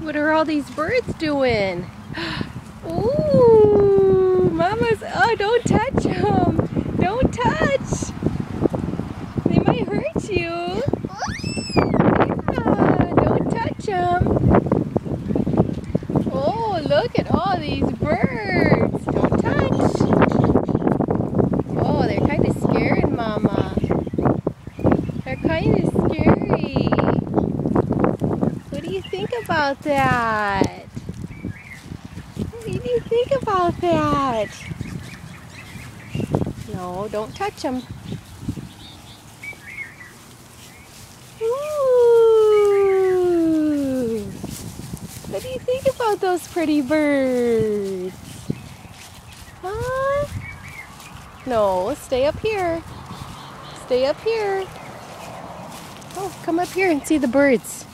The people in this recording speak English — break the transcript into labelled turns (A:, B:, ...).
A: What are all these birds doing? Ooh, Mama's, oh, don't touch them. Don't touch. They might hurt you. Yeah, don't touch them. Oh, look at all these birds. Don't touch. Oh, they're kind of scaring Mama. They're kind of scary. What do you think about that? What do you think about that? No, don't touch them. Ooh. What do you think about those pretty birds? Huh? No, stay up here. Stay up here. Oh, come up here and see the birds.